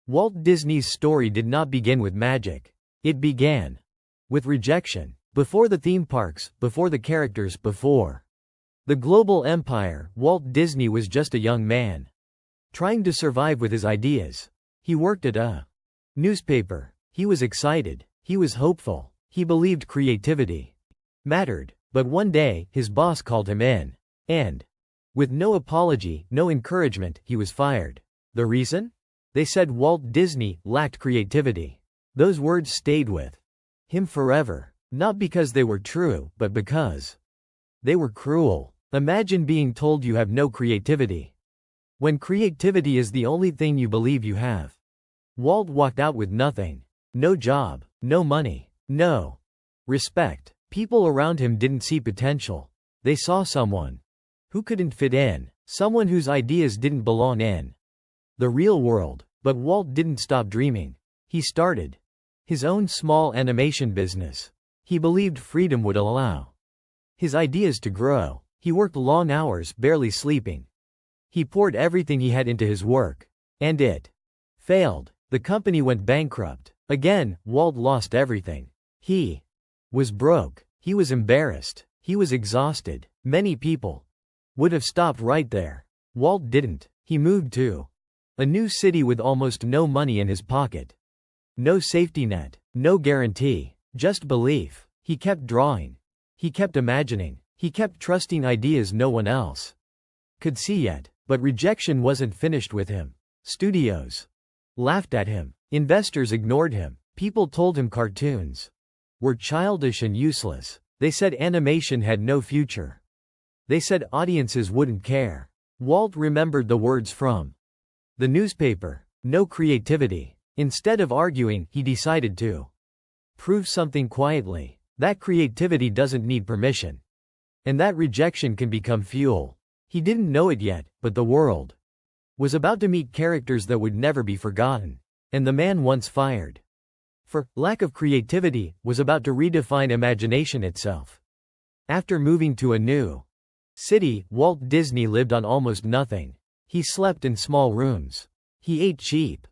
Walt Disney's story did not begin with magic. It began with rejection. Before the theme parks, before the characters, before the global empire, Walt Disney was just a young man, trying to survive with his ideas. He worked at a newspaper. He was excited. He was hopeful. He believed creativity mattered. But one day, his boss called him in. And, with no apology, no encouragement, he was fired. The reason? They said Walt Disney lacked creativity. Those words stayed with him forever. Not because they were true, but because they were cruel. Imagine being told you have no creativity, when creativity is the only thing you believe you have. Walt walked out with nothing. No job, no money, no respect. People around him didn't see potential. They saw someone who couldn't fit in, someone whose ideas didn't belong in the real world. But Walt didn't stop dreaming. He started his own small animation business. He believed freedom would allow his ideas to grow. He worked long hours, barely sleeping. He poured everything he had into his work. And it failed. The company went bankrupt. Again, Walt lost everything. He was broke. He was embarrassed. He was exhausted. Many people would have stopped right there. Walt didn't. He moved to a new city with almost no money in his pocket. No safety net. No guarantee. Just belief. He kept drawing. He kept imagining. He kept trusting ideas no one else could see yet. But rejection wasn't finished with him. Studios laughed at him. Investors ignored him. People told him cartoons were childish and useless. They said animation had no future. They said audiences wouldn't care. Walt remembered the words from the newspaper. No creativity. Instead of arguing, he decided to prove something quietly. That creativity doesn't need permission. And that rejection can become fuel. He didn't know it yet, but the world was about to meet characters that would never be forgotten. And the man once fired for lack of creativity was about to redefine imagination itself. After moving to a new city, Walt Disney lived on almost nothing. He slept in small rooms. He ate cheap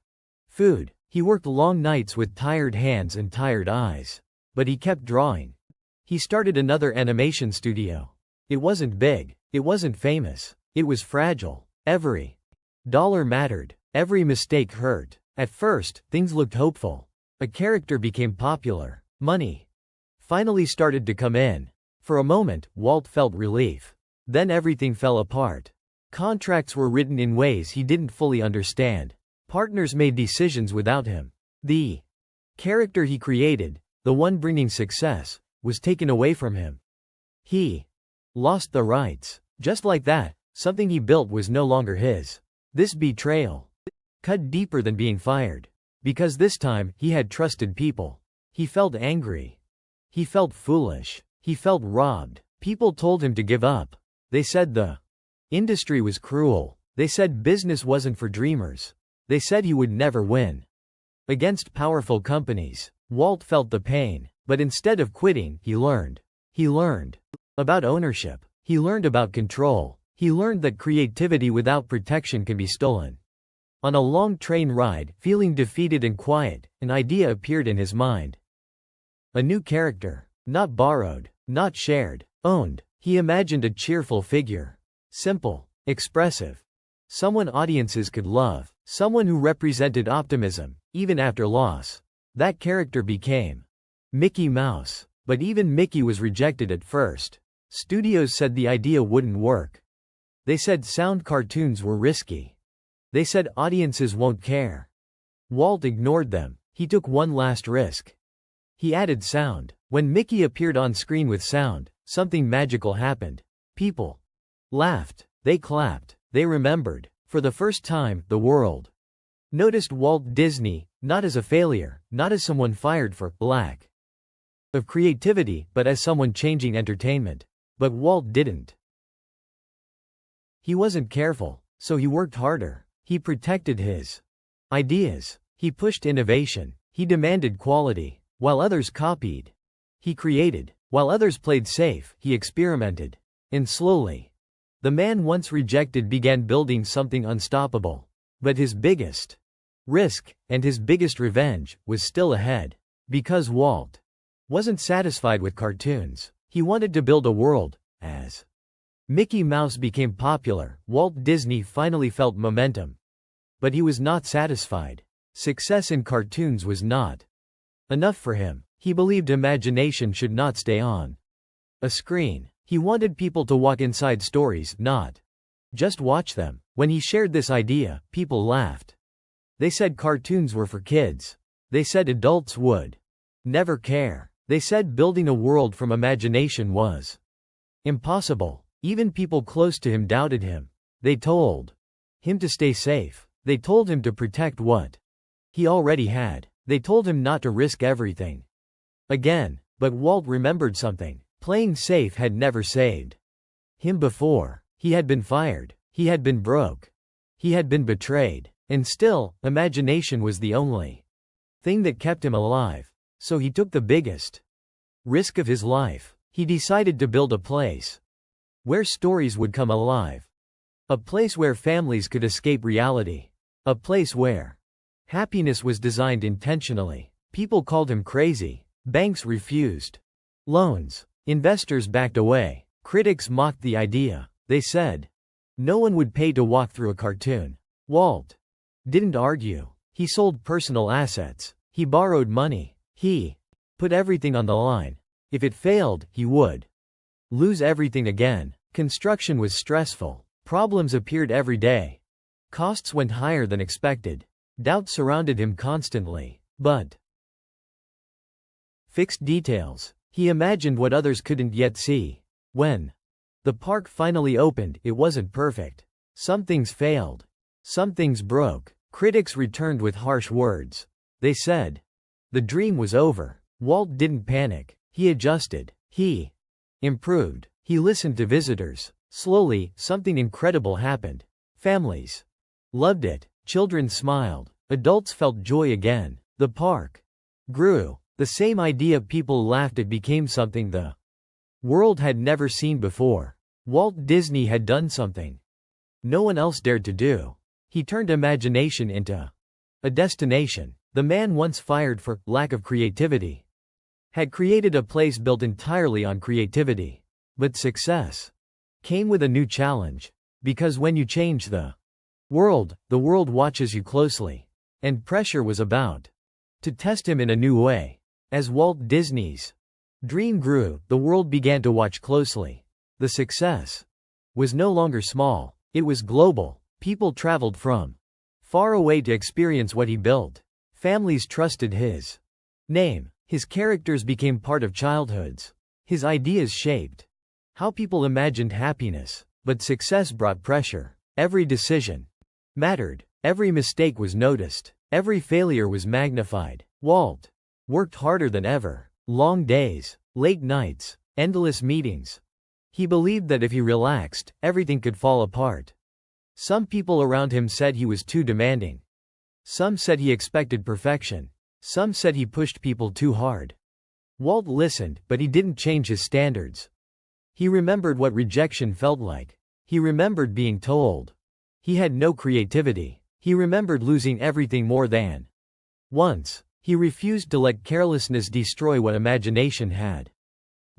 food. He worked long nights with tired hands and tired eyes. But he kept drawing. He started another animation studio. It wasn't big. It wasn't famous. It was fragile. Every dollar mattered. Every mistake hurt. At first, things looked hopeful. A character became popular. Money finally started to come in. For a moment, Walt felt relief. Then everything fell apart. Contracts were written in ways he didn't fully understand. Partners made decisions without him. The character he created, the one bringing success, was taken away from him. He lost the rights. Just like that, something he built was no longer his. This betrayal cut deeper than being fired. Because this time, he had trusted people. He felt angry. He felt foolish. He felt robbed. People told him to give up. They said the industry was cruel. They said business wasn't for dreamers. They said he would never win against powerful companies. Walt felt the pain. But instead of quitting, he learned. He learned about ownership. He learned about control. He learned that creativity without protection can be stolen. On a long train ride, feeling defeated and quiet, an idea appeared in his mind. A new character. Not borrowed. Not shared. Owned. He imagined a cheerful figure. Simple. Expressive. Someone audiences could love. Someone who represented optimism, even after loss. That character became Mickey Mouse. But even Mickey was rejected at first. Studios said the idea wouldn't work. They said sound cartoons were risky. They said audiences won't care. Walt ignored them. He took one last risk. He added sound. When Mickey appeared on screen with sound, something magical happened. People laughed. They clapped. They remembered. For the first time, the world noticed Walt Disney, not as a failure, not as someone fired for lack of creativity, but as someone changing entertainment. But Walt didn't. He wasn't careful, so he worked harder. He protected his ideas. He pushed innovation. He demanded quality. While others copied, he created. While others played safe, he experimented. And slowly, the man once rejected began building something unstoppable. But his biggest Risk, and his biggest revenge, was still ahead. Because Walt wasn't satisfied with cartoons. He wanted to build a world. As Mickey Mouse became popular, Walt Disney finally felt momentum. But he was not satisfied. Success in cartoons was not enough for him. He believed imagination should not stay on a screen. He wanted people to walk inside stories, not just watch them. When he shared this idea, people laughed. They said cartoons were for kids. They said adults would never care. They said building a world from imagination was impossible. Even people close to him doubted him. They told him to stay safe. They told him to protect what he already had. They told him not to risk everything again. But Walt remembered something. Playing safe had never saved him before. He had been fired. He had been broke. He had been betrayed. And still, imagination was the only thing that kept him alive. So he took the biggest risk of his life. He decided to build a place where stories would come alive. A place where families could escape reality. A place where happiness was designed intentionally. People called him crazy. Banks refused loans. Investors backed away. Critics mocked the idea. They said no one would pay to walk through a cartoon. Walt didn't argue. He sold personal assets. He borrowed money. He put everything on the line. If it failed, he would lose everything again. Construction was stressful. Problems appeared every day. Costs went higher than expected. Doubt surrounded him constantly. But fixed details. He imagined what others couldn't yet see. When the park finally opened, it wasn't perfect. Some things failed. Some things broke. Critics returned with harsh words. They said the dream was over. Walt didn't panic. He adjusted. He improved. He listened to visitors. Slowly, something incredible happened. Families loved it. Children smiled. Adults felt joy again. The park grew. The same idea people laughed at became something the world had never seen before. Walt Disney had done something no one else dared to do. He turned imagination into a destination. The man once fired for lack of creativity had created a place built entirely on creativity. But success came with a new challenge. Because when you change the world watches you closely. And pressure was about to test him in a new way. As Walt Disney's dream grew, the world began to watch closely. The success was no longer small. It was global. People traveled from far away to experience what he built. Families trusted his name. His characters became part of childhoods. His ideas shaped how people imagined happiness. But success brought pressure. Every decision mattered. Every mistake was noticed. Every failure was magnified. Walt worked harder than ever. Long days, late nights, endless meetings. He believed that if he relaxed, everything could fall apart. Some people around him said he was too demanding. Some said he expected perfection. Some said he pushed people too hard. Walt listened, but he didn't change his standards. He remembered what rejection felt like. He remembered being told he had no creativity. He remembered losing everything more than once. He refused to let carelessness destroy what imagination had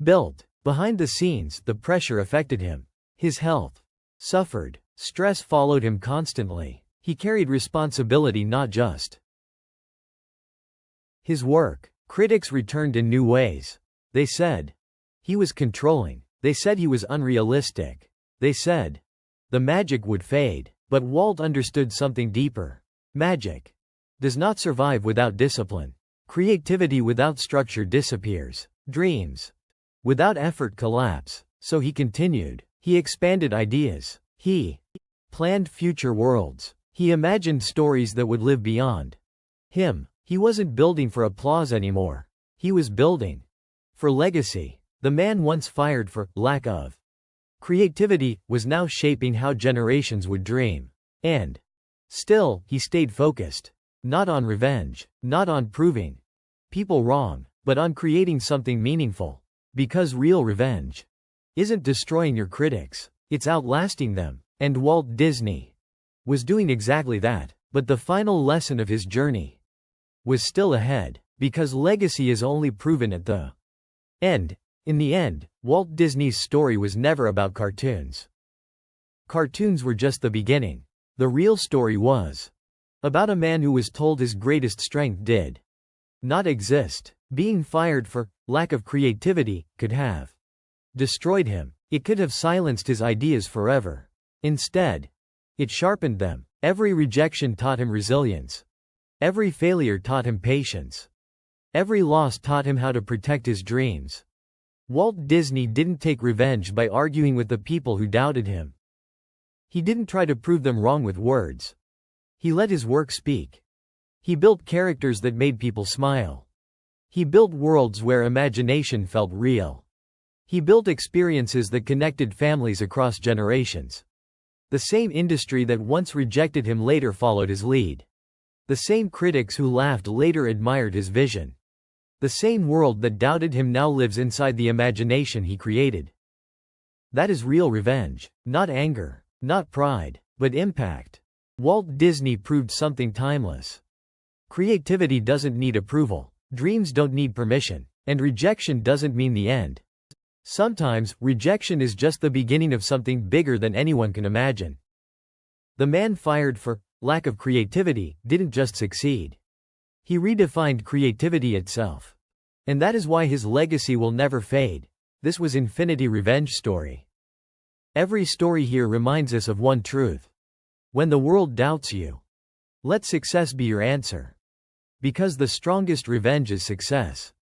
built. Behind the scenes, the pressure affected him. His health suffered. Stress followed him constantly. He carried responsibility, not just his work. Critics returned in new ways. They said he was controlling. They said he was unrealistic. They said the magic would fade. But Walt understood something deeper. Magic does not survive without discipline. Creativity without structure disappears. Dreams without effort collapse. So he continued. He expanded ideas. He planned future worlds. He imagined stories that would live beyond him. He wasn't building for applause anymore. He was building for legacy. The man once fired for lack of creativity was now shaping how generations would dream. And still, he stayed focused. Not on revenge. Not on proving people wrong. But on creating something meaningful. Because real revenge isn't destroying your critics. It's outlasting them. And Walt Disney was doing exactly that. But the final lesson of his journey was still ahead, because legacy is only proven at the end. In the end, Walt Disney's story was never about cartoons. Cartoons were just the beginning. The real story was about a man who was told his greatest strength did not exist. Being fired for lack of creativity could have destroyed him. It could have silenced his ideas forever. Instead, it sharpened them. Every rejection taught him resilience. Every failure taught him patience. Every loss taught him how to protect his dreams. Walt Disney didn't take revenge by arguing with the people who doubted him. He didn't try to prove them wrong with words. He let his work speak. He built characters that made people smile. He built worlds where imagination felt real. He built experiences that connected families across generations. The same industry that once rejected him later followed his lead. The same critics who laughed later admired his vision. The same world that doubted him now lives inside the imagination he created. That is real revenge. Not anger, not pride, but impact. Walt Disney proved something timeless. Creativity doesn't need approval. Dreams don't need permission. And rejection doesn't mean the end. Sometimes, rejection is just the beginning of something bigger than anyone can imagine. The man fired for lack of creativity didn't just succeed. He redefined creativity itself. And that is why his legacy will never fade. This was Infinity Revenge Story. Every story here reminds us of one truth. When the world doubts you, let success be your answer. Because the strongest revenge is success.